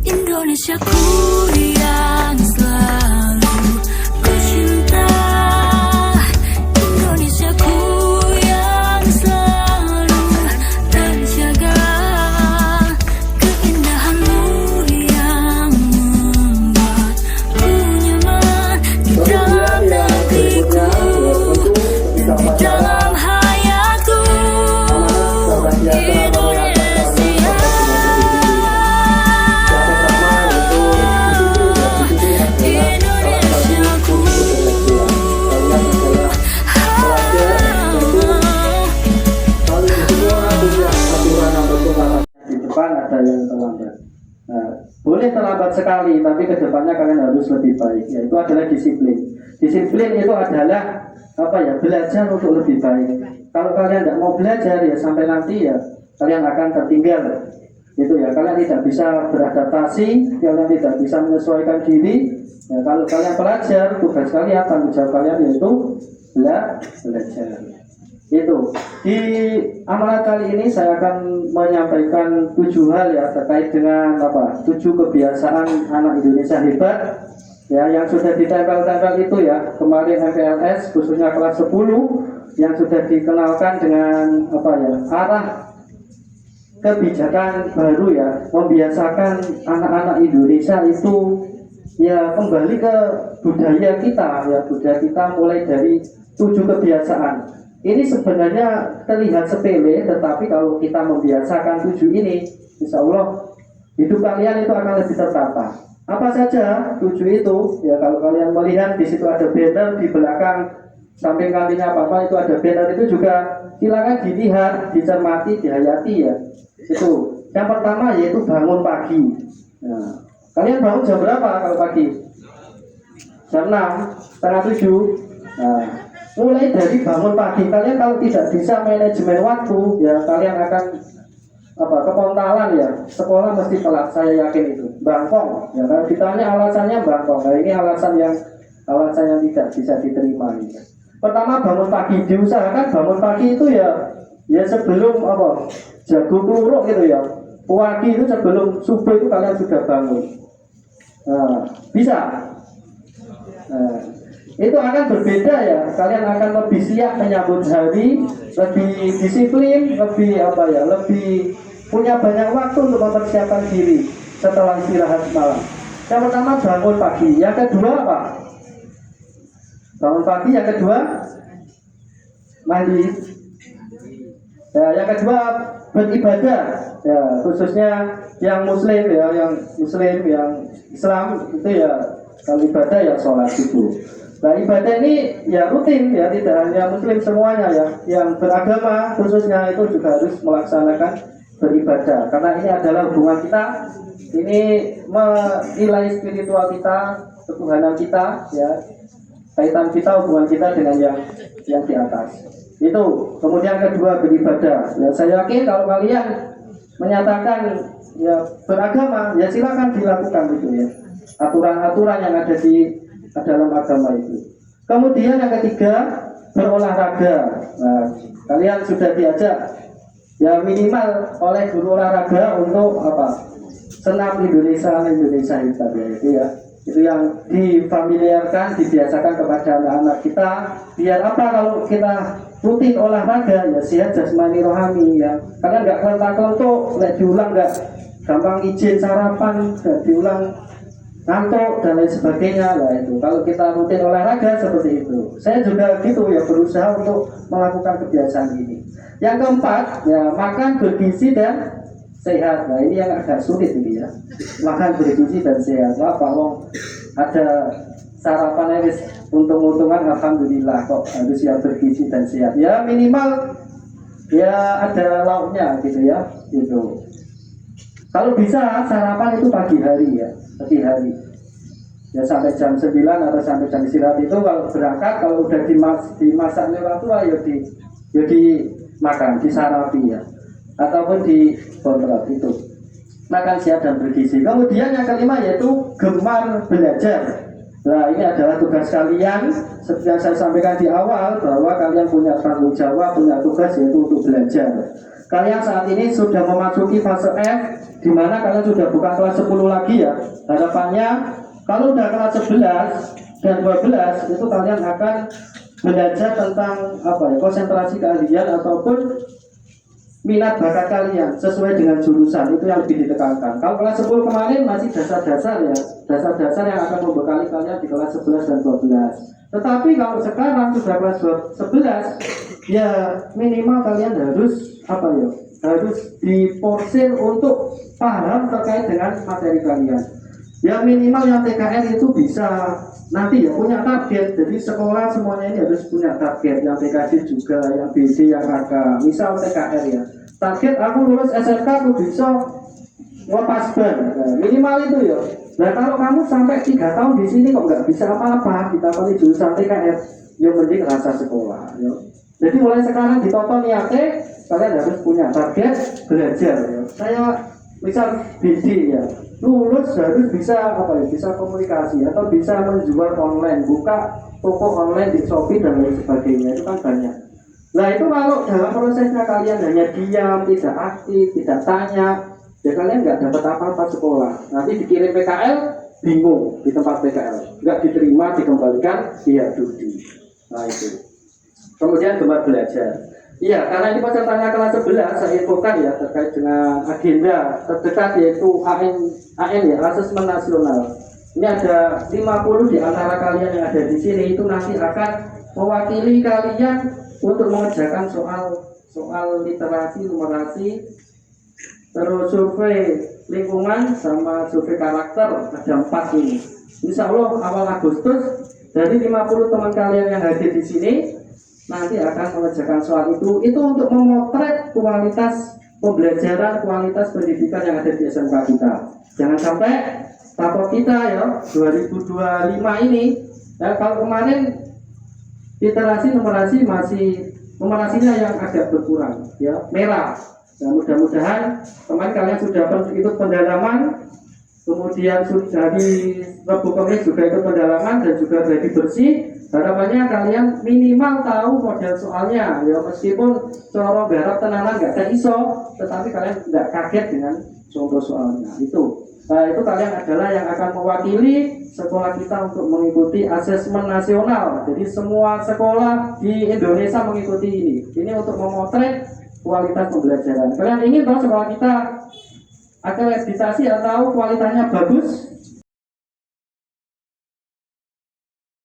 Indonesiaku yang selalu ku cinta, Indonesiaku yang selalu terjaga, keindahanmu yang membuatku nyaman di dalam negeriku dan di dalam hayatku. Ada yang terlambat. Nah, boleh terlambat sekali, tapi kedepannya kalian harus lebih baik. Yaitu adalah disiplin. Disiplin itu adalah apa ya? Belajar untuk lebih baik. Kalau kalian tidak mau belajar ya sampai nanti ya kalian akan tertinggal. Itu ya, kalian tidak bisa beradaptasi, kalian tidak bisa menyesuaikan diri. Ya, kalau kalian belajar, tugas kalian, tanggung jawab kalian yaitu belajar. Itu di amalan kali ini saya akan menyampaikan 7 hal ya terkait dengan 7 kebiasaan anak Indonesia hebat ya, yang sudah ditempel-tempel itu ya kemarin MPLS khususnya kelas 10 yang sudah dikenalkan dengan arah kebijakan baru ya, membiasakan anak-anak Indonesia itu ya kembali ke budaya kita ya, budaya kita mulai dari 7 kebiasaan. Ini sebenarnya terlihat sepele, tetapi kalau kita membiasakan 7 ini, insya Allah hidup kalian itu akan lebih tertata. Apa saja 7 itu? Ya kalau kalian melihat di situ ada banner di belakang samping kalinya itu ada banner itu juga silakan dilihat, dicermati, dihayati ya. Itu yang pertama yaitu bangun pagi. Nah, kalian bangun jam berapa kalau pagi? Jam 6, setengah 7. Nah, mulai dari bangun pagi kalian kalau tidak bisa manajemen waktu ya kalian akan kepontalan ya, sekolah mesti telat, saya yakin itu bangkong ya. Kalau ditanya alasannya bangkong, nah ini alasan yang tidak bisa diterima ya. Pertama bangun pagi, diusahakan bangun pagi itu ya sebelum jago kluruk gitu ya, pagi itu sebelum subuh itu kalian sudah bangun. Nah, bisa. Nah, itu akan berbeda ya, kalian akan lebih siap menyambut hari, lebih disiplin, lebih punya banyak waktu untuk mempersiapkan diri setelah istirahat malam. Yang pertama bangun pagi, yang kedua apa? Bangun pagi, yang kedua mandi. Ya, yang kedua beribadah ya, khususnya yang muslim ya, yang Islam itu ya kalau ibadah ya sholat subuh. Nah ibadah ini ya rutin ya, tidak hanya muslim semuanya ya, yang beragama khususnya itu juga harus melaksanakan beribadah, karena ini adalah hubungan kita, ini menilai spiritual kita, ketuhanan kita ya, kaitan kita, hubungan kita dengan yang di atas. Itu kemudian kedua beribadah ya, saya yakin kalau kalian menyatakan ya beragama ya silakan dilakukan itu ya, aturan-aturan yang ada di dalam agama itu. Kemudian yang ketiga berolahraga. Nah, kalian sudah diajak ya minimal oleh guru olahraga untuk senam Indonesia hebat ya, itu ya. Itu yang difamiliarkan, dibiasakan kepada anak-anak kita. Biar kalau kita rutin olahraga ya sehat jasmani rohani ya. Kalian nggak kelentak-kelentuk, diulang nggak gampang izin sarapan, nggak diulang ngantuk dan lain sebagainya lah itu. Kalau kita rutin olahraga seperti itu, saya juga gitu ya, berusaha untuk melakukan kebiasaan ini. Yang keempat ya makan bergizi dan sehat. Nah ini yang agak sulit ini ya, makan bergizi dan sehat. Ada sarapan ini untung-untungan, alhamdulillah kok harus yang bergizi dan sehat ya, minimal ya ada lauknya gitu ya gitu. Kalau bisa sarapan itu pagi hari ya, pagi hari ya sampai jam 9 atau sampai jam istirahat itu. Kalau berangkat, kalau udah dimasaknya orang tua ya dimakan, disarapi ya, ataupun di kontrol itu makan siap dan bergizi. Kemudian yang kelima yaitu gemar belajar. Nah, ini adalah tugas kalian. Seperti yang saya sampaikan di awal, bahwa kalian punya tanggung jawab, punya tugas, yaitu untuk belajar. Kalian saat ini sudah memasuki fase F, di mana kalian sudah buka kelas 10 lagi ya. Harapannya, kalau udah kelas 11 dan 12, itu kalian akan belajar tentang konsentrasi kalian ataupun minat bakat kalian sesuai dengan jurusan, itu yang lebih ditekankan. Kalau kelas 10 kemarin masih dasar-dasar ya, dasar-dasar yang akan membekali kalian di kelas 11 dan 12. Tetapi kalau sekarang sudah kelas 11, ya minimal kalian harus harus diporsir untuk paham terkait dengan materi kalian. Ya minimal yang TKR itu bisa nanti ya punya target. Jadi sekolah semuanya ini harus punya target. Yang TKD juga, yang BD, yang AK. Misal TKR ya, target aku lulus SMK aku bisa lepas ban. Nah, minimal itu ya. Nah kalau kamu sampai 3 tahun di sini kok nggak bisa apa-apa, kita pilih jurusan TKR, ya mending rasa sekolah. Ya. Jadi mulai sekarang ditonton niatnya, kalian harus punya target belajar. Ya. Saya misal BD ya, lulus harus bisa bisa komunikasi atau bisa menjual online, buka toko online di Shopee dan lain sebagainya, itu kan banyak. Nah itu kalau dalam prosesnya kalian hanya diam, tidak aktif, tidak tanya, ya kalian nggak dapat apa-apa sekolah. Nanti dikirim PKL, bingung di tempat PKL, nggak diterima, dikembalikan, dia Dudi. Nah itu. Kemudian gemar belajar. Iya, karena ini pesertanya kelas 11, saya infokan ya terkait dengan agenda terdekat, yaitu AN ya, asesmen nasional. Ini ada 50 di antara kalian yang ada di sini itu nanti akan mewakili kalian untuk mengerjakan soal literasi, numerasi, terus survei lingkungan sama survei karakter, ada 4 ini. Insya Allah awal Agustus dari 50 teman kalian yang hadir di sini nanti akan mengerjakan soal itu untuk memotret kualitas pembelajaran, kualitas pendidikan yang ada di SMK kita. Jangan sampai rapor kita ya 2025 ini ya, kalau kemarin literasi numerasi masih numerasinya yang agak berkurang ya, merah. Nah, mudah-mudahan teman kalian sudah ikut pendalaman, kemudian sudah di Rabu Kamis juga ikut pendalaman dan juga gladi bersih. Harapannya kalian minimal tahu model soalnya ya, meskipun coro garap tenanan nggak ada iso, tetapi kalian tidak kaget dengan contoh soalnya itu. Nah itu kalian adalah yang akan mewakili sekolah kita untuk mengikuti asesmen nasional. Jadi semua sekolah di Indonesia mengikuti ini. Ini untuk memotret kualitas pembelajaran. Kalian ingin tahu sekolah kita akreditasi atau kualitasnya bagus?